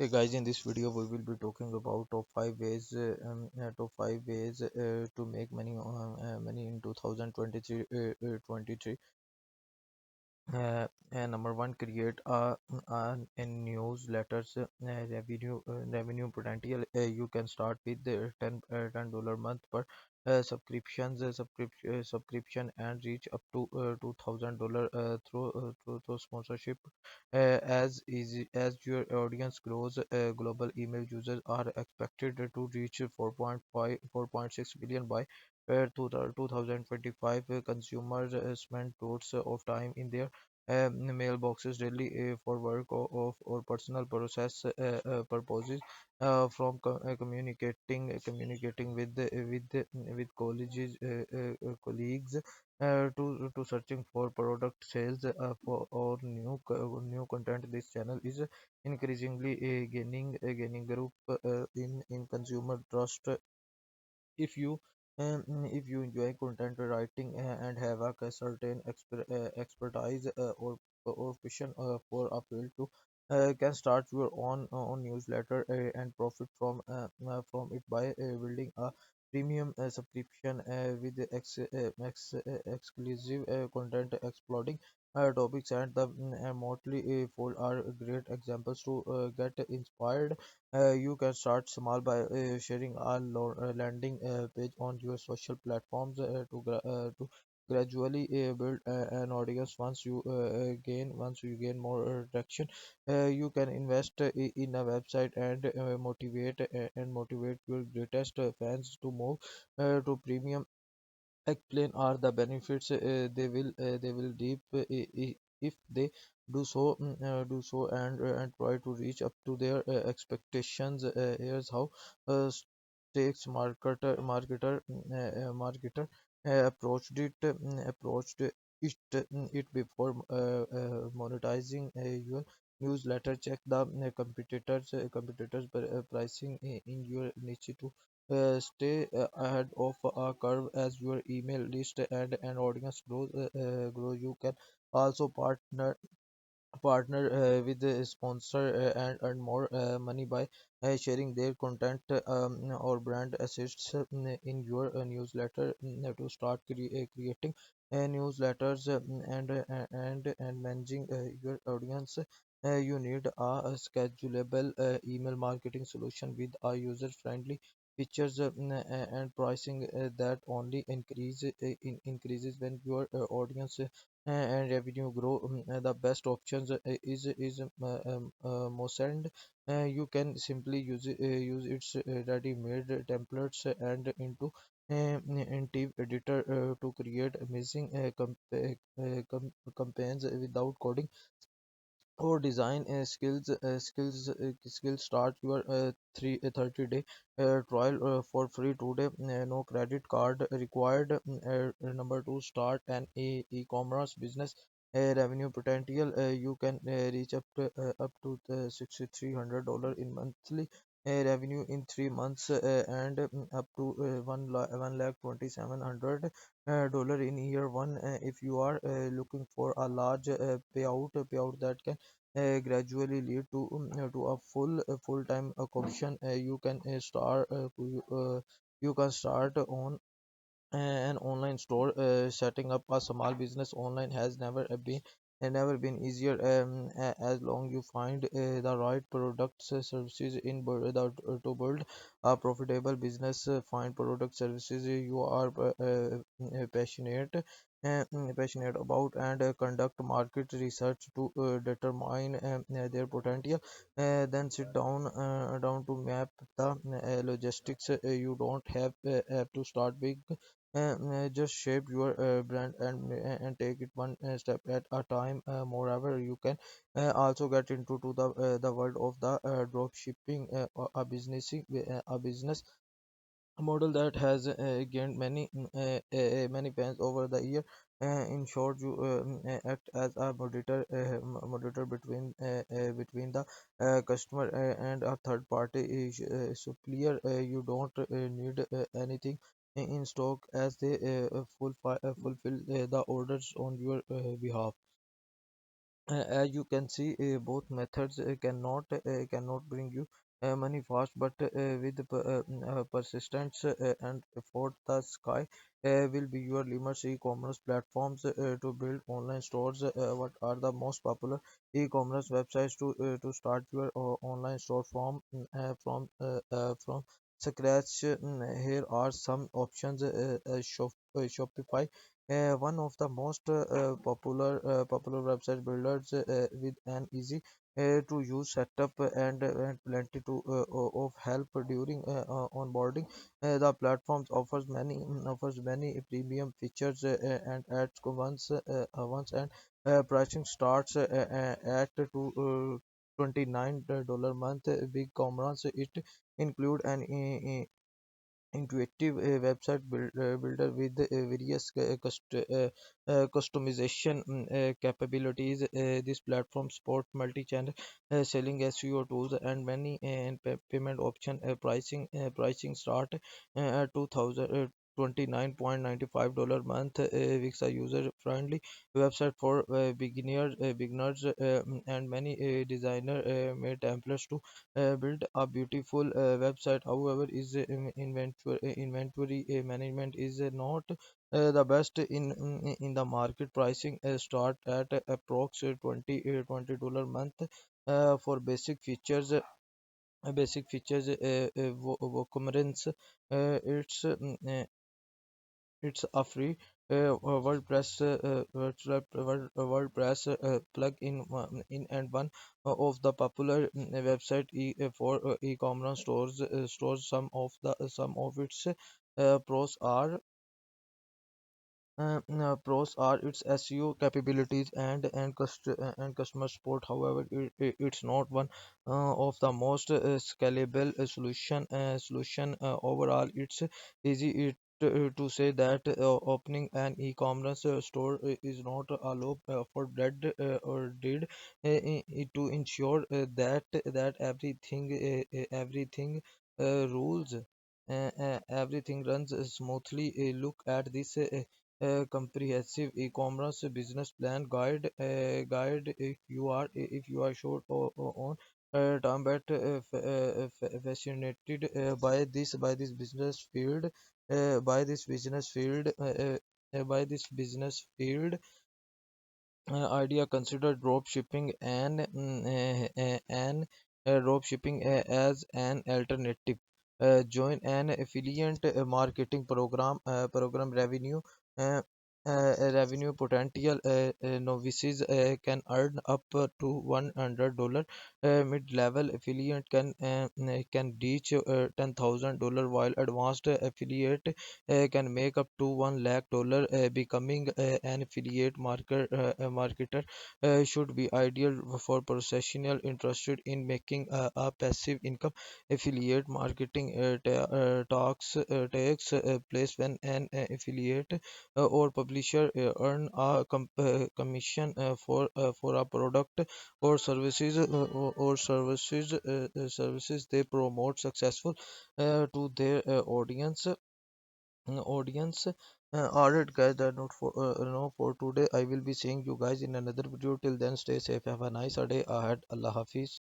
Hey guys, in this video we will be talking about top five ways to make money in 2023. 23. Number one, create a newsletters revenue potential. You can start with the $10 month per subscription and reach up to $2,000 through sponsorship. As easy as your audience grows, global email users are expected to reach 4.6 billion by 2025. Consumers spend loads of time in their mailboxes daily for work or personal process purposes, from communicating with colleagues, to searching for product sales, for or new content. This channel is increasingly gaining group in consumer trust. If you enjoy content writing and have a certain expertise, or passion for a field, to can start your own newsletter and profit from it by building a premium subscription with exclusive content, exploding topics, and the motley fold are great examples to get inspired. You can start small by sharing a landing page on your social platforms to gradually build an audience. Once you gain more traction, you can invest in a website and motivate your greatest fans to move to premium. Explain are the benefits they will deep if they do so, and try to reach up to their expectations. Here's how stakes marketer approached it before monetizing your newsletter. Check the competitors pricing in your niche to stay ahead of a curve. As your email list and audience grow, you can also partner with a sponsor and earn more money by sharing their content or brand assets in your newsletter. To start creating newsletters and managing your audience, you need a schedulable email marketing solution with a user friendly features and pricing that only increases when your audience and revenue grow. The best options is Mosend. You can simply use its ready-made templates and intuitive editor to create amazing campaigns without coding or design skills. Start your 30-day trial for free today. No credit card required. Number two, start an e-commerce business. Revenue potential. You can reach up to $6,300 in monthly revenue in 3 months, and up to 1,27,100 dollar in year one. If you are looking for a large payout that can gradually lead to a full-time commission, you can start on an online store. Setting up a small business online has never been easier. As long you find the right products services to build a profitable business. Find product services you are passionate about, and conduct market research to determine their potential. Then sit down to map the logistics. You don't have to start big. Just shape your brand and take it one step at a time. Moreover, you can also get into the world of the drop shipping, a business model that has gained many fans over the year. In short, you act as a moderator between the customer and a third party supplier. You don't need anything in stock, as they fulfill the orders on your behalf. As you can see, both methods cannot bring you money fast, but with persistence and effort, the sky will be your limits. E-commerce platforms to build online stores. What are the most popular e-commerce websites to start your online store from scratch? Here are some options. Shopify, one of the most popular website builders with an easy to use setup and plenty of help during onboarding. The platforms offers many premium features and adds once and pricing starts at $29 month. Big commerce it include an intuitive builder with various customization capabilities. This platform support multi-channel selling, SEO tools, and many payment option. Pricing start at 2000. $29.95 month. It's a user friendly website for beginners, and many designer made templates to build a beautiful website. However, is inventory management is not the best in the market. Pricing start at approx $20 month for basic features. WooCommerce, it's a free WordPress plug-in and one of the popular website for e-commerce stores. Some of its pros are its SEO capabilities and customer support. However, it's not one of the most scalable solution. Overall, it's easy to say that opening an e-commerce store is not a low for bread or did to ensure that everything runs smoothly. Look at this comprehensive e-commerce business plan guide. If you are short on term but fascinated by this business field by this business field by this business field idea, consider drop shipping as an alternative. Join an affiliate marketing program. Revenue potential. Novices can earn up to $100. Mid-level affiliate can reach $10,000, while advanced affiliate can make up to $1 lakh. Becoming an affiliate marketer should be ideal for professional interested in making a passive income. Affiliate marketing takes place when an affiliate or publisher earn a commission for a product or services they promote successful to their audience. All right, guys, that not for for today. I will be seeing you guys in another video. Till then, stay safe. Have a nice day ahead. Allah Hafiz.